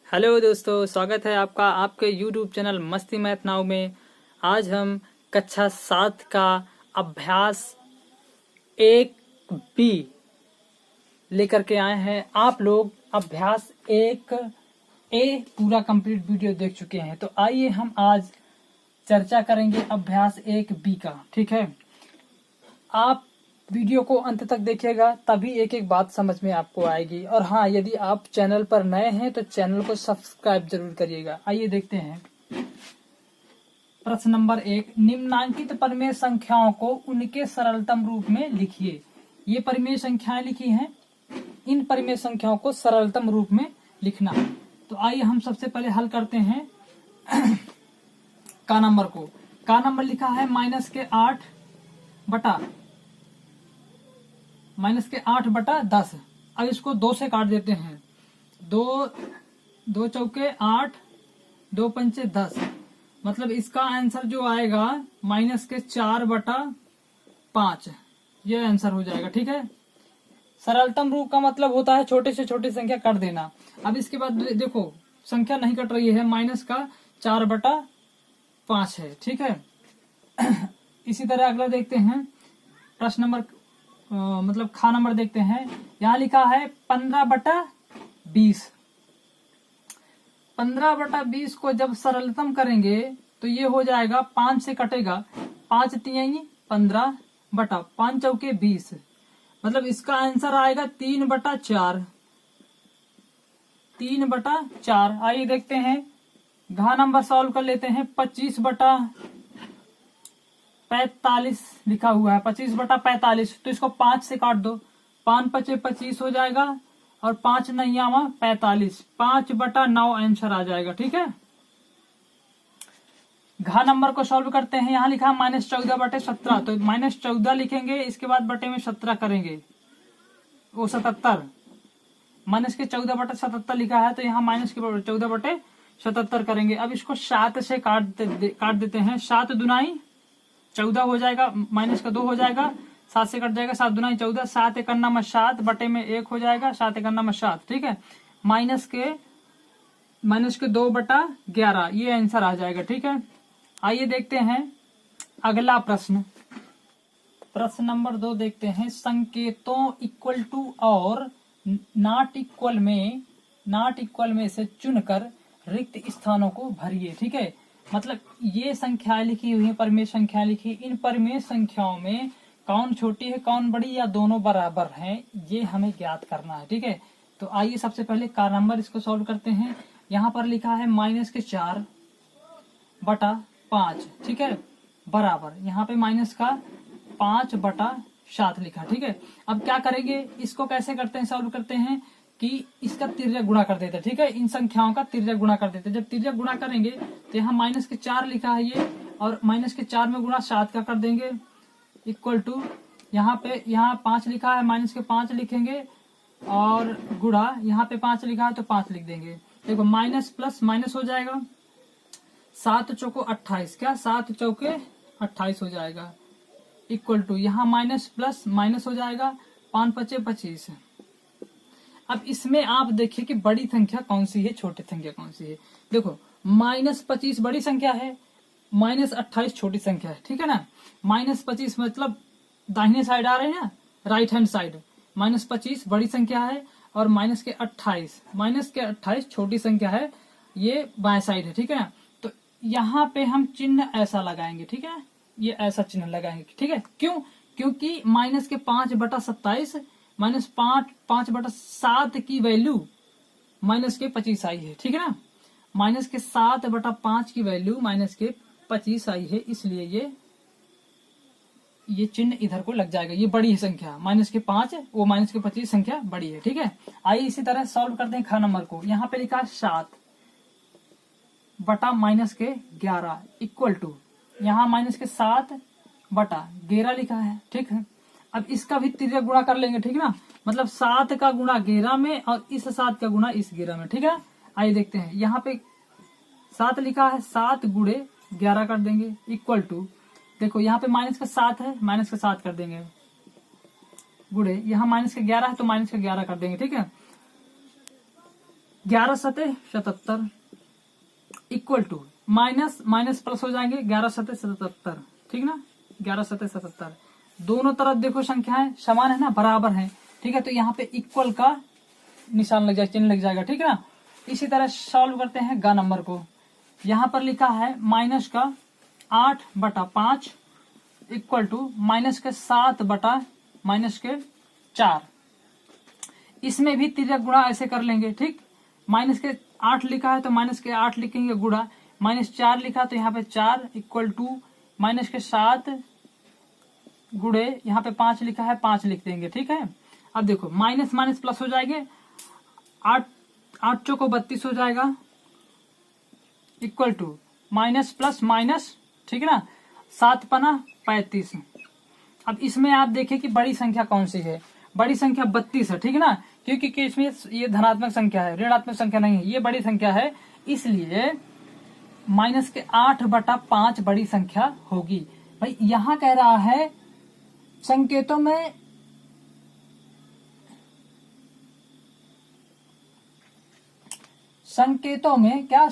Hello दोस्तों, स्वागत है आपका आपके YouTube चैनल मस्ती मैथ नाउ में। आज हम कक्षा 7 का अभ्यास 1B लेकर के आए हैं। आप लोग अभ्यास 1A पूरा कंप्लीट वीडियो देख चुके हैं, तो आइए हम आज चर्चा करेंगे अभ्यास 1B का। ठीक है, आप वीडियो को अंत तक देखिएगा, तभी एक एक बात समझ में आपको आएगी। और हाँ, यदि आप चैनल पर नए हैं तो चैनल को सब्सक्राइब जरूर करिएगा। आइए देखते हैं प्रश्न नंबर 1। निम्नांकित परिमेय संख्याओं को उनके सरलतम रूप में लिखिए। ये परिमेय संख्याएं लिखी हैं, इन परिमेय संख्याओं को सरलतम रूप में लिखना है। तो आइए हम सबसे पहले हल करते हैं का नंबर को। का नंबर लिखा है -8 बटा 10। अब इसको 2 से काट देते हैं। 2 चौके 8, 2 पंचे 10। मतलब इसका आंसर जो आएगा -4 बटा 5, ये आंसर हो जाएगा। ठीक है, सरलतम रूप का मतलब होता है छोटे से छोटी संख्या काट देना। अब इसके बाद देखो, संख्या नहीं कट रही है, -4 बटा 5 है। ठीक है, इसी तरह अगला देखते हैं प्रश्न नंबर मतलब खा नंबर देखते हैं। यहाँ लिखा है 15 बटा 20। 15 बटा 20 को जब सरलतम करेंगे तो ये हो जाएगा, 5 से कटेगा, 5 तिहाई 15 बटा 5 चौके 20। मतलब इसका आंसर आएगा 3 बटा 4। 3 बटा 4। आइए देखते हैं, घा नंबर सॉल्व कर लेते हैं। 25 बटा 45 लिखा हुआ है, 25 बटा 45। तो इसको 5 से काट दो, 5 पचे 25 हो जाएगा, और 5 नहीं आवा 45, 5 बटा 9 आंसर आ जाएगा। ठीक है, घा नंबर को सॉल्व करते हैं। यहाँ लिखा -14 बटे 17। तो -14 लिखेंगे, इसके बाद बटे में 17 करेंगे, वो 77। -14 बटे 77 लिखा है, तो यहाँ -14 बटे 77 करेंगे। अब इसको 7 से काट देते हैं। 7 दुनाई 14 हो जाएगा, -2 हो जाएगा, 7 से कट जाएगा, 7 दुनाई 14, 7 एकन्ना में 7 बटे में 1 हो जाएगा, 7 एकन्ना में 7। ठीक है, माइनस के 2 बटा 11, ये आंसर आ जाएगा। ठीक है, आइए देखते हैं अगला प्रश्न। प्रश्न नंबर 2 देखते हैं। संकेतों इक्वल टू और नॉट इक्वल में से चुनकर रिक्त स्थानों को भरिए। ठीक है, मतलब ये संख्या लिखी हुई है, परिमेय संख्या लिखी, इन परिमेय संख्याओं में कौन छोटी है कौन बड़ी, या दोनों बराबर हैं, ये हमें ज्ञात करना है। ठीक है, तो आइए सबसे पहले का नंबर इसको सॉल्व करते हैं। यहाँ पर लिखा है -4 बटा 5। ठीक है, बराबर यहाँ पे -5 बटा 7 लिखा। ठीक है, अब क्या करेंगे, इसको कैसे करते हैं, सॉल्व करते हैं कि इसका तिर्यक गुणा कर देते हैं। ठीक है, इन संख्याओं का तिर्यक गुणा कर देते हैं। जब तिर्यक गुणा करेंगे तो यहाँ -4 लिखा है ये, और -4 में गुणा 7 का कर देंगे, इक्वल टू यहाँ 5 लिखा है, -5 लिखेंगे, और गुणा यहाँ पे 5 लिखा है तो 5 लिख देंगे। देखो, माइनस प्लस माइनस हो जाएगा, 7 चौको 28, क्या 7 चौके 28 हो जाएगा, इक्वल टू यहाँ माइनस प्लस माइनस हो जाएगा, 5 पचे 25। अब इसमें आप देखिए कि बड़ी संख्या कौन सी है, छोटी संख्या कौन सी है। देखो, -25 बड़ी संख्या है, -28 छोटी संख्या है। ठीक है ना, -25 मतलब दाहिने साइड आ रहे हैं, राइट हैंड साइड। -25 बड़ी संख्या है, और -28 छोटी संख्या है, ये बाएं साइड है। ठीक है ना, तो यहाँ पे हम चिन्ह ऐसा लगाएंगे। ठीक है, ये ऐसा चिन्ह लगाएंगे। ठीक है, क्यों? क्योंकि -5 बटा 27 -5 बटा 7 की वैल्यू -25 आई है। ठीक है ना, -7 बटा 5 की वैल्यू -25 आई है, इसलिए ये चिन्ह इधर को लग जाएगा। ये बड़ी है संख्या, -5 वो -25 संख्या बड़ी है। ठीक है, आइए इसी तरह सॉल्व करते हैं खा नंबर को। यहाँ पे लिखा 7 बटा -11 इक्वल टू यहाँ -7 बटा 11 लिखा है। ठीक है, अब इसका भी तिर्यक गुणा कर लेंगे। ठीक है ना, मतलब 7 का गुणा 11 में, और इस 7 का गुणा इस 11 में। ठीक है, आइए देखते हैं, यहाँ पे 7 लिखा है, 7 गुणे 11 कर देंगे, इक्वल टू, देखो यहाँ पे -7 है, -7 कर देंगे, गुणे यहाँ -11 है तो -11 कर देंगे। ठीक है, 11 सतह 77 equal to minus minus plus हो जाएंगे 11 सतह 77, ठीक ना, 11 सतह 77। दोनों तरफ देखो संख्याएं समान है ना, बराबर है, ठीक है। तो यहाँ पे इक्वल का निशान लग जाएगा, चिन्ह लग जाएगा, ठीक है ना। इसी तरह सॉल्व करते हैं ग नंबर को। यहाँ पर लिखा है माइनस का 8/5 इक्वल टू माइनस के 7/ माइनस के 4। इसमें भी तिर्यक गुणा ऐसे कर लेंगे, ठीक। माइनस के 8 लिखा है तो माइनस के 8 लिखेंगे गुणा, माइनस 4 लिखा तो यहाँ पे 4 इक्वल टू माइनस के 7 गुणे यहाँ पे 5 लिखा है 5 लिख देंगे, ठीक है। अब देखो माइनस माइनस प्लस हो जाएंगे, 8 चौको 32 हो जाएगा equal to minus plus minus, ठीक है ना, 7 पना 35। अब इसमें आप देखें कि बड़ी संख्या कौन सी है, बड़ी संख्या 32 है, ठीक है ना, क्योंकि इसमें ये धनात्मक संख्या है, ऋणात्मक संख्या नहीं है, ये बड़ी संख्या है, इसलिए माइनस के 8/5 बड़ी संख्या होगी। भाई यहां कह रहा है संकेतों में क्या,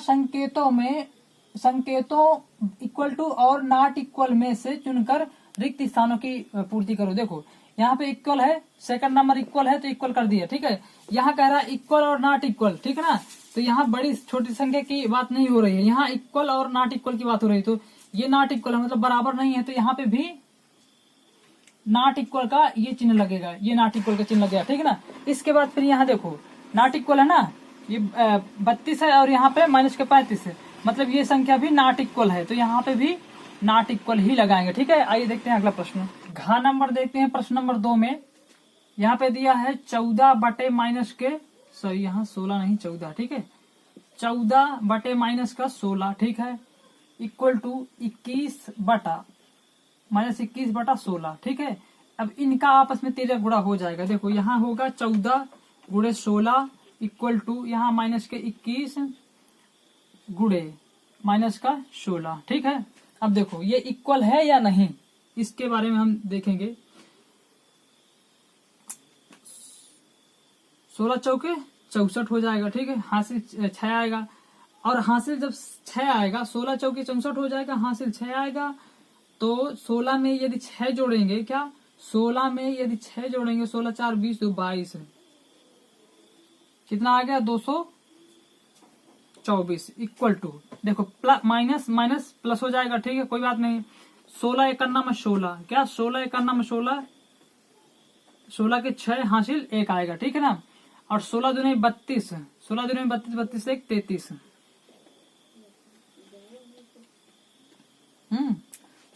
संकेतों इक्वल टू और नॉट इक्वल में से चुनकर रिक्त स्थानों की पूर्ति करो। देखो यहाँ पे इक्वल है, सेकंड नंबर इक्वल है तो इक्वल कर दिया, ठीक है। यहाँ कह रहा है इक्वल और नॉट इक्वल, ठीक है ना, तो यहाँ बड़ी छोटी संख्या की बात नहीं हो रही है, यहाँ इक्वल और नॉट इक्वल की बात हो रही है। तो ये नॉट इक्वल है मतलब बराबर नहीं है, तो यहाँ पे भी नॉट इक्वल का ये चिन्ह लगेगा, ये नॉट इक्वल का चिन्ह लगेगा, ठीक है ना। इसके बाद फिर यहाँ देखो नॉट इक्वल है ना, ये 32 है और यहाँ पे माइनस के 35 है, मतलब ये संख्या भी नॉट इक्वल है, तो यहाँ पे भी नॉट इक्वल ही लगाएंगे, ठीक है। आइए देखते हैं अगला प्रश्न। घ नंबर देखते हैं, प्रश्न नंबर 2 में यहाँ पे दिया है 14 बटे माइनस के, सॉरी यहाँ 16 नहीं 14, ठीक है, 14 बटे माइनस का 16, ठीक है, इक्वल टू 21 बटा माइनस 21/16, ठीक है। अब इनका आपस में तिर्यक गुणा हो जाएगा। देखो यहाँ होगा 14 गुणे 16 इक्वल टू यहाँ माइनस के 21 गुणे माइनस का 16, ठीक है। अब देखो ये इक्वल है या नहीं, इसके बारे में हम देखेंगे। 16 चौके 64 हो जाएगा, ठीक है, हासिल 6 आएगा, और हासिल जब 6 आएगा 16 चौके 64 हो जाएगा, हासिल 6 आएगा, तो 16 में यदि 6 जोड़ेंगे, क्या 16 में यदि 6 जोड़ेंगे, 16 4 20 2 22, कितना आ गया 224 इक्वल टू, देखो प्लस माइनस माइनस प्लस हो जाएगा, ठीक है, कोई बात नहीं। 16 51 में 16, क्या 16 51 में 16, 16 के 6 हासिल 1 आएगा, ठीक है ना, और 16 दूनी 32, 16 दूनी 32 32 से 33,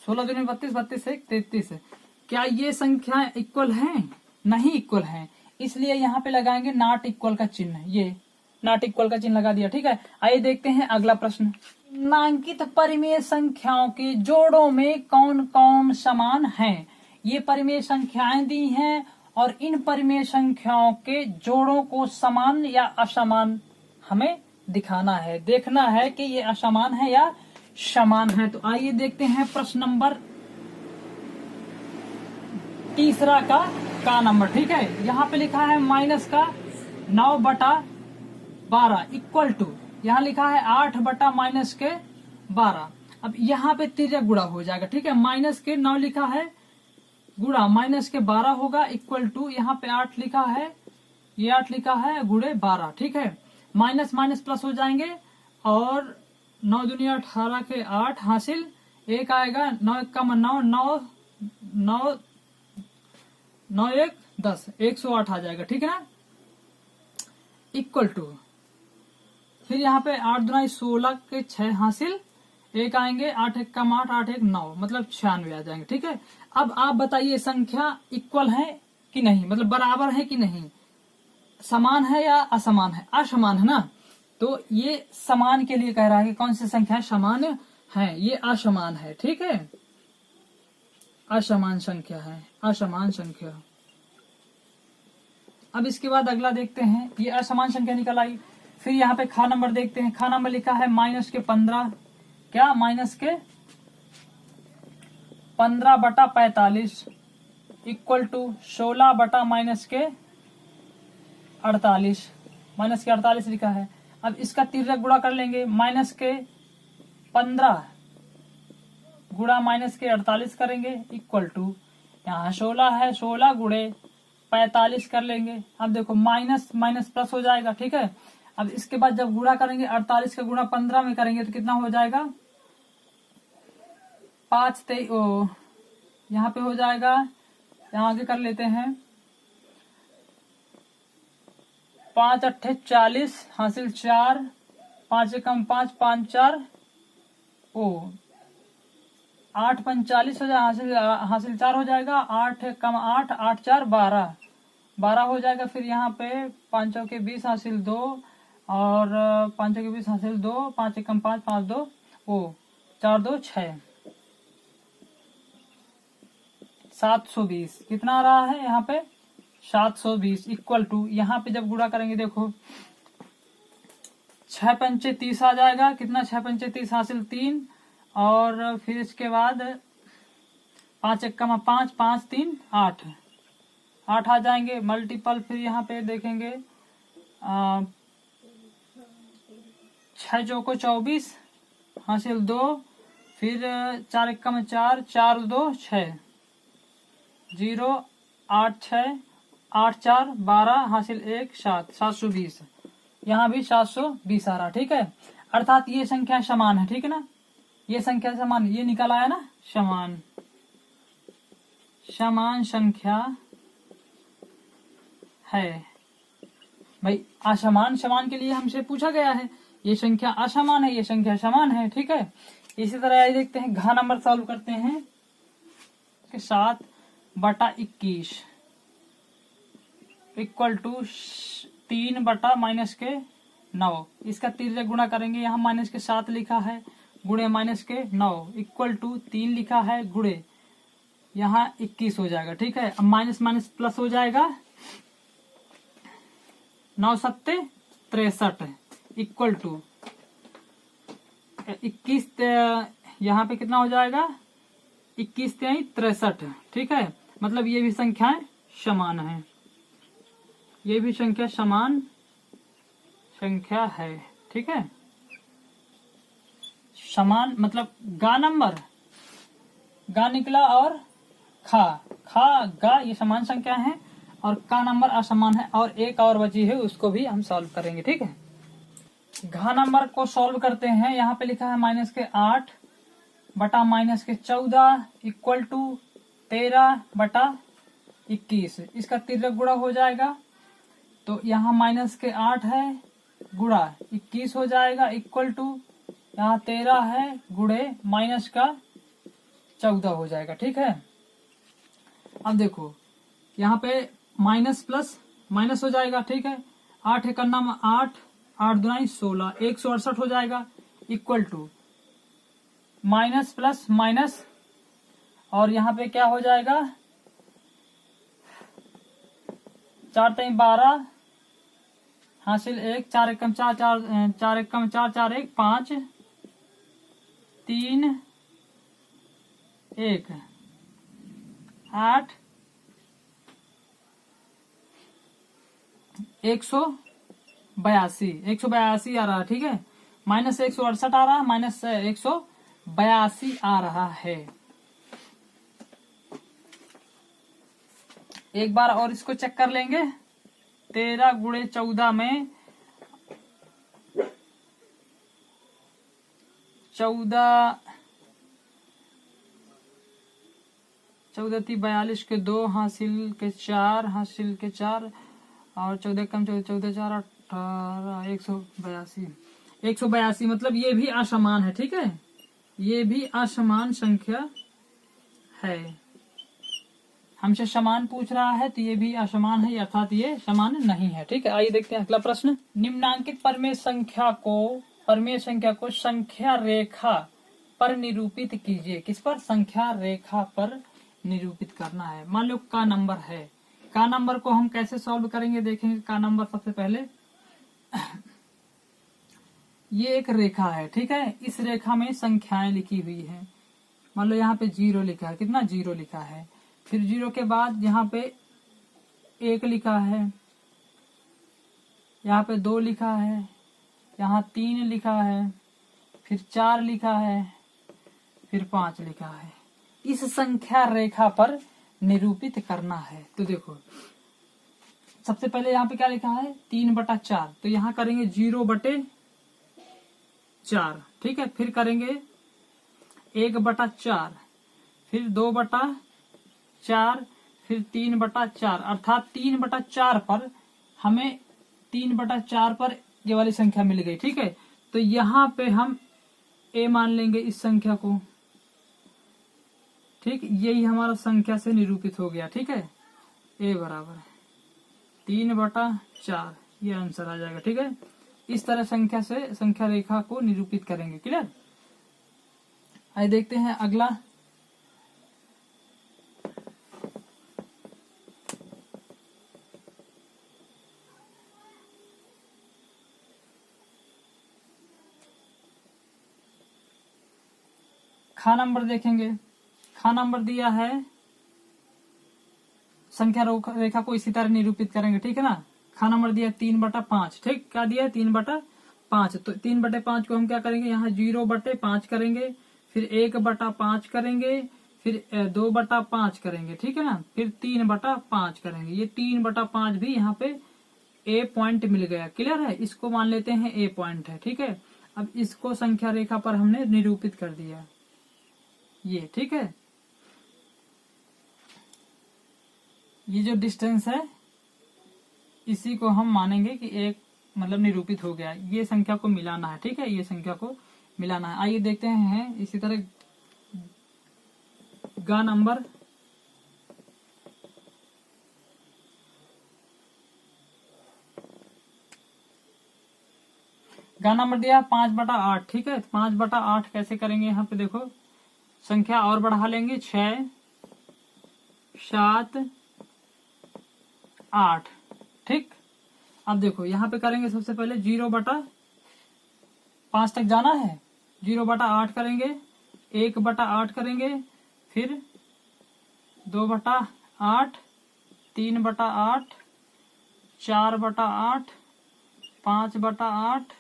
16 दूनी 32 32 से 33। क्या ये संख्या इक्वल हैं? नहीं इक्वल हैं, इसलिए यहाँ पे लगाएंगे नॉट इक्वल का चिन्ह, ये नॉट इक्वल का चिन्ह लगा दिया, ठीक है। आइए देखते हैं अगला प्रश्न। निम्नांकित परिमेय संख्याओं के जोड़ों में कौन कौन समान हैं? ये परिमेय संख्याएं दी हैं और इन परिमेय संख्याओं के जोड़ों को समान या असमान हमें दिखाना है, देखना है कि ये असमान है या समान है। तो आइए देखते हैं प्रश्न नंबर 3 का नंबर, ठीक है। यहाँ पे लिखा है माइनस का 9/12 इक्वल टू, यहाँ लिखा है 8 माइनस के 12। अब यहाँ पे तिर्यक गुणा हो जाएगा, ठीक है, माइनस के 9 लिखा है गुणा माइनस के 12 होगा इक्वल टू, यहाँ पे 8 लिखा है, ये 8 लिखा है गुणे 12, ठीक है। माइनस माइनस प्लस हो जाएंगे और 9 दुनिया 18 के 8 हासिल 1 आएगा, 9 1 का 9 9 9 9 1 10 108 आ जाएगा, ठीक है ना, इक्वल टू, फिर यहाँ पे 8 दुना 16 के 6 हासिल 1 आएंगे, 8 1 का 8 8 1 9 मतलब 96 आ जाएंगे, ठीक है। अब आप बताइए संख्या इक्वल है कि नहीं, मतलब बराबर है कि नहीं, समान है या असमान है? असमान है ना, तो ये समान के लिए कह रहा है कि कौन सी संख्या समान है, ये असमान है, ठीक है, असमान संख्या है, असमान संख्या। अब इसके बाद अगला देखते हैं, ये असमान संख्या निकल आई। फिर यहाँ पे खा नंबर देखते हैं, खा नंबर लिखा है माइनस के 15, क्या माइनस के 15/45 इक्वल टू 16 बटा माइनस के 48, माइनस के 48 लिखा है। अब इसका तिर्यक गुणा कर लेंगे, माइनस के 15 गुणा माइनस के 48 करेंगे इक्वल टू, यहाँ 16 है, 16 गुणे 45 कर लेंगे। अब देखो माइनस माइनस प्लस हो जाएगा, ठीक है। अब इसके बाद जब गुणा करेंगे 48 का गुणा 15 में करेंगे तो कितना हो जाएगा, 5 यहाँ पे हो जाएगा, यहाँ आगे कर लेते हैं, 5 अट्ठे 40 हासिल 4, 5 से कम 5, 5 4 8 45 हो जाएगा, हासिल 4 हो जाएगा, 8 कम 8, 8 4 12, 12 हो जाएगा। फिर यहाँ पे 5 के 20 हासिल 2 और 5 के 20 हासिल 2, 5 से कम 5, 5 2 4 2 6, 720 कितना आ रहा है यहाँ पे, 720 इक्वल टू, यहाँ पे जब गुणा करेंगे देखो 6 पंचे 30 आ जाएगा, कितना 6 पंचे 30 हासिल 3 और फिर इसके बाद 5 1 5, 5 3 8 आ जाएंगे मल्टीपल। फिर यहाँ पे देखेंगे 6 चौको 24 हासिल 2, फिर 4 1 4, 4 2 6, 0 8 6 8 4 12 हासिल 1 7, 720, यहाँ भी 720 आ रहा, ठीक है। अर्थात ये संख्या समान है, ठीक है ना, ये संख्या समान, ये निकल आया ना, समान संख्या है भाई। असमान समान के लिए हमसे पूछा गया है, ये संख्या असमान है, ये संख्या समान है, ठीक है। इसी तरह देखते हैं, घ नंबर सॉल्व करते हैं, 7/21 इक्वल टू 3/-9। इसका तिर्यक गुणा करेंगे, यहाँ माइनस के 7 लिखा है, गुणे माइनस के 9 इक्वल टू 3 लिखा है, गुणे यहाँ 21 हो जाएगा, ठीक है। अब माइनस माइनस प्लस हो जाएगा, 9 7 63 इक्वल टू 21, यहाँ पे कितना हो जाएगा, 21 3 63, ठीक है। मतलब ये भी संख्याएं समान है, ये भी संख्या समान संख्या है, ठीक है। समान मतलब गा नंबर, गा निकला और खा गा, ये समान संख्या है और का नंबर असमान है, और एक और बची है उसको भी हम सॉल्व करेंगे, ठीक है। घा नंबर को सॉल्व करते हैं, यहाँ पे लिखा है माइनस के 8 बटा माइनस के 14 इक्वल टू 13/21। इसका तिर्यक गुणा हो जाएगा, तो यहाँ माइनस के 8 है, गुणा 21 हो जाएगा इक्वल टू, यहाँ 13 है, गुणे माइनस का 14 हो जाएगा, ठीक है। अब देखो यहाँ पे माइनस प्लस माइनस हो जाएगा, ठीक है। 8 एक 8, 8 दूनी 16, 168 हो जाएगा equal to minus plus minus, और यहाँ पे क्या हो जाएगा, 4 3 12 हासिल 1, 4 1 4 4, 4 1 4 4 1 5 3 1 8 182 आ रहा है, ठीक है। माइनस 168 आ रहा है, माइनस 182 आ रहा है। एक बार और इसको चेक कर लेंगे, 13 गुणे 14 में 14 42 के 2 हासिल के 4 हासिल के 4 और 14 कम 14 4 18 182 मतलब ये भी असमान है, ठीक है। ये भी असमान संख्या है, हमसे समान पूछ रहा है तो ये भी असमान है, अर्थात ये समान नहीं है, ठीक है। आइए देखते हैं अगला प्रश्न। निम्नांकित परमेय संख्या को संख्या रेखा पर निरूपित कीजिए। किस पर? संख्या रेखा पर निरूपित करना है। मान लो का नंबर है, का नंबर को हम कैसे सॉल्व करेंगे देखेंगे। का नंबर सबसे पहले ये एक रेखा है, ठीक है। इस रेखा में संख्याएं लिखी हुई है। मान लो यहाँ पे 0 लिखा है, कितना 0 लिखा है। फिर 0 के बाद यहाँ पे 1 लिखा है, यहाँ पे 2 लिखा है, यहाँ 3 लिखा है, फिर 4 लिखा है, फिर 5 लिखा है। इस संख्या रेखा पर निरूपित करना है। तो देखो सबसे पहले यहाँ पे क्या लिखा है 3/4, तो यहाँ करेंगे 0/4, ठीक है। फिर करेंगे 1/4, फिर 2/4, फिर 3/4, अर्थात 3/4 पर हमें 3/4 पर ये वाली संख्या मिल गई, ठीक है। तो यहाँ पे हम a मान लेंगे इस संख्या को, ठीक। यही हमारा संख्या से निरूपित हो गया, ठीक है। a बराबर 3/4, ये आंसर आ जाएगा, ठीक है। इस तरह संख्या से संख्या रेखा को निरूपित करेंगे। क्लियर। आइए देखते हैं अगला। खा नंबर देखेंगे। खा नंबर दिया है, संख्या रेखा को इसी तरह निरूपित करेंगे, ठीक है ना। खा नंबर दिया 3/5, ठीक। क्या दिया है 3/5, तो 3/5 को हम क्या करेंगे, यहाँ 0/5 करेंगे, फिर 1/5 करेंगे, फिर 2/5 करेंगे, ठीक है ना। फिर 3/5 करेंगे। ये 3/5 भी यहाँ पे a पॉइंट मिल गया। क्लियर है। इसको मान लेते हैं a पॉइंट है, ठीक है। अब इसको संख्या रेखा पर हमने निरूपित कर दिया, ये, ठीक है। ये जो डिस्टेंस है इसी को हम मानेंगे कि एक मतलब निरूपित हो गया। ये संख्या को मिलाना है, ठीक है। ये संख्या को मिलाना है। आइए देखते हैं इसी तरह गा नंबर। गा नंबर दिया 5/8, ठीक है। 5/8 कैसे करेंगे, यहाँ पे देखो संख्या और बढ़ा लेंगे, 6, 7, 8, ठीक। अब देखो यहाँ पे करेंगे सबसे पहले 0/5 तक जाना है, 0/8 करेंगे, 1/8 करेंगे, फिर 2/8, 3/8, 4/8, 5/8,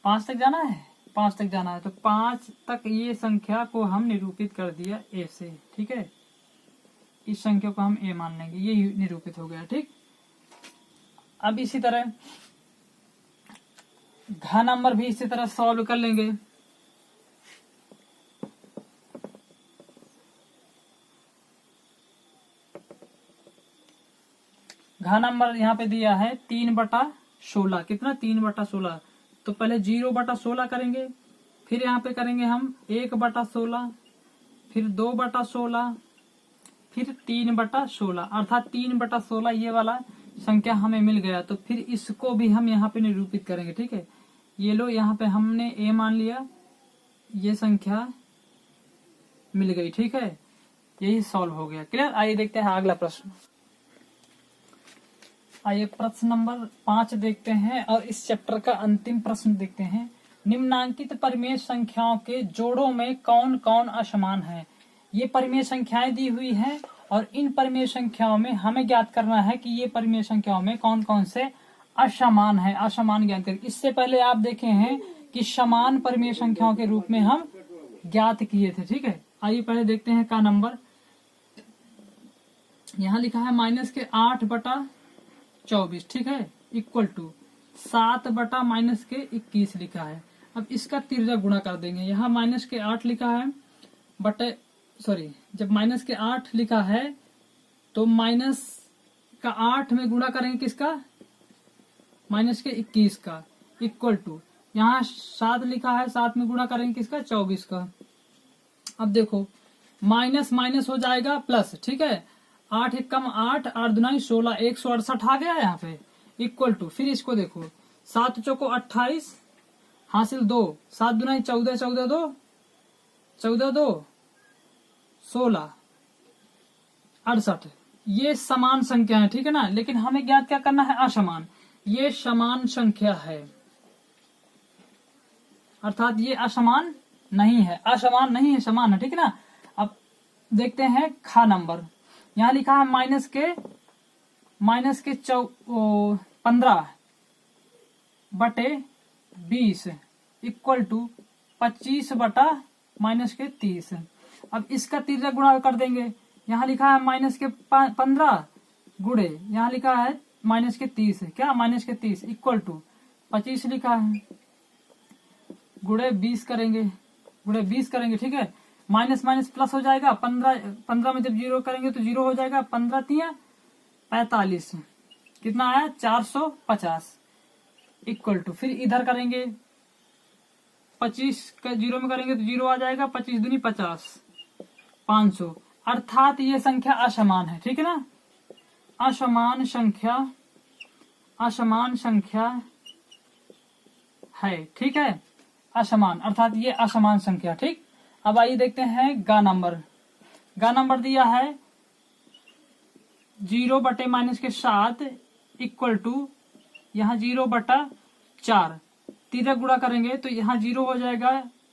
5 तक जाना है, 5 तक जाना है। तो 5 तक ये संख्या को हम निरूपित कर दिया a से, ठीक है। इस संख्या को हम a मान लेंगे, ये निरूपित हो गया, ठीक। अब इसी तरह घ नंबर भी इसी तरह सॉल्व कर लेंगे। घ नंबर यहाँ पे दिया है 3/16, कितना 3/16। तो पहले 0/16 करेंगे, फिर यहाँ पे करेंगे हम 1/16, फिर 2/16, फिर 3/16, अर्थात 3/16 ये वाला संख्या हमें मिल गया। तो फिर इसको भी हम यहाँ पे निरूपित करेंगे, ठीक है। ये लो यहाँ पे हमने a मान लिया, ये संख्या मिल गई, ठीक है। यही सॉल्व हो गया। क्लियर। आइए देखते हैं अगला प्रश्न। आइए प्रश्न नंबर 5 देखते हैं और इस चैप्टर का अंतिम प्रश्न देखते हैं। निम्नांकित परिमेय संख्याओं के जोड़ों में कौन कौन असमान है। ये परिमेय संख्याएं दी हुई हैं और इन परिमेय संख्याओं में हमें ज्ञात करना है कि ये परिमेय संख्याओं में कौन कौन से असमान है। असमान ज्ञात करके, इससे पहले आप देखे हैं कि समान परिमेय संख्याओं के रूप में हम ज्ञात किए थे, ठीक है। आइए पहले देखते हैं का नंबर। यहाँ लिखा है -8/24, ठीक है, इक्वल टू 7/-21 लिखा है। अब इसका तिर्जा गुणा कर देंगे। यहाँ -8 लिखा है जब -8 लिखा है तो -8 में गुणा करेंगे किसका, -21 का, इक्वल टू यहाँ 7 लिखा है, 7 में गुणा करेंगे किसका, 24 का। अब देखो माइनस माइनस हो जाएगा प्लस, ठीक है। 8 एकम 8, 8 दूनी 16, 168 आ गया यहाँ पे, इक्वल टू, फिर इसको देखो 7 चौको 28 हासिल 2, 7 दूनी 14, 14 2 14 2 16 68। ये समान संख्या है, ठीक है ना। लेकिन हमें ज्ञात क्या करना है, असमान। ये समान संख्या है, अर्थात ये असमान नहीं है, असमान नहीं है, समान है, ठीक है ना। अब देखते हैं खा नंबर। यहाँ लिखा है -15, बटे 20 इक्वल टू 25 बटा माइनस के 30। अब इसका तिर्यक गुणा कर देंगे। यहाँ लिखा है माइनस के 15 गुणे, यहाँ लिखा है माइनस के 30, क्या माइनस के 30 इक्वल टू 25 लिखा है, गुणे 20 करेंगे, गुणे 20 करेंगे, ठीक है। माइनस माइनस प्लस हो जाएगा, 15 में जब जीरो करेंगे तो जीरो हो जाएगा, 15 तिया 45, कितना आया 450 इक्वल टू, फिर इधर करेंगे 25 का जीरो में करेंगे तो जीरो आ जाएगा, 25 दूनी 50, 500, अर्थात ये संख्या असमान है, ठीक है ना। असमान संख्या है, ठीक है, असमान अर्थात ये असमान संख्या, ठीक। अब आइए देखते हैं गा नंबर दिया है 0 बटे माइनस के 7 इक्वल टू, यहाँ 0 बटा 4, तिर्यक गुणा करेंगे तो यहाँ 0 हो जाएगा,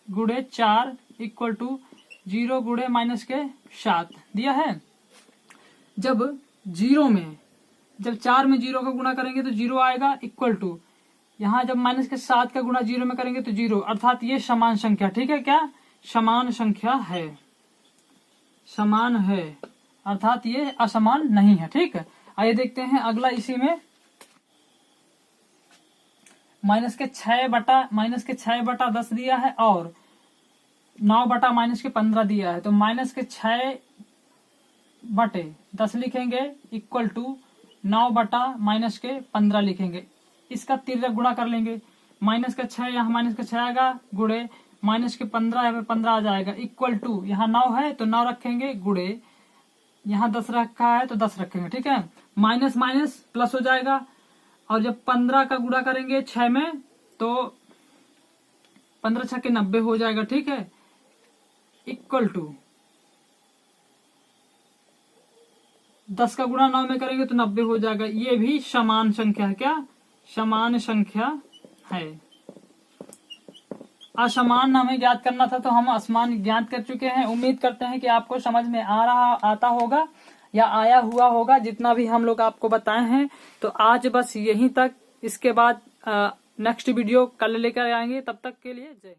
गुणे 4 इक्वल टू 0 गुणे माइनस के 7 दिया है। जब 4 में 0 का गुणा करेंगे तो 0 आएगा इक्वल टू, यहाँ जब माइनस के 7 का गुणा 0 में करेंगे तो 0, अर्थात ये समान संख्या, ठीक है, क्या समान संख्या है, समान है अर्थात ये असमान नहीं है, ठीक है। आइए देखते हैं अगला, इसी में माइनस के 6 बटा 10 दिया है और 9 बटा माइनस के 15 दिया है, तो माइनस के 6 बटे 10 लिखेंगे इक्वल टू 9 बटा माइनस के 15 लिखेंगे। इसका तिर्यक गुणा कर लेंगे, माइनस का 6 यहाँ माइनस का 6 आएगा, गुणे माइनस के 15 यहाँ पे 15 आ जाएगा इक्वल टू, यहाँ 9 है तो 9 रखेंगे, गुणे यहाँ 10 रखा है तो 10 रखेंगे, ठीक है। माइनस माइनस प्लस हो जाएगा, और जब 15 का गुणा करेंगे 6 में तो 15 6 के 90 हो जाएगा, ठीक है, इक्वल टू 10 का गुणा 9 में करेंगे तो 90 हो जाएगा। ये भी समान संख्या है, क्या समान संख्या है। असमान हमें ज्ञात करना था तो हम असमान ज्ञात कर चुके हैं। उम्मीद करते हैं कि आपको समझ में आता होगा या आया हुआ होगा, जितना भी हम लोग आपको बताए हैं। तो आज बस यहीं तक, इसके बाद नेक्स्ट वीडियो कल लेकर आएंगे, तब तक के लिए जय हिंद।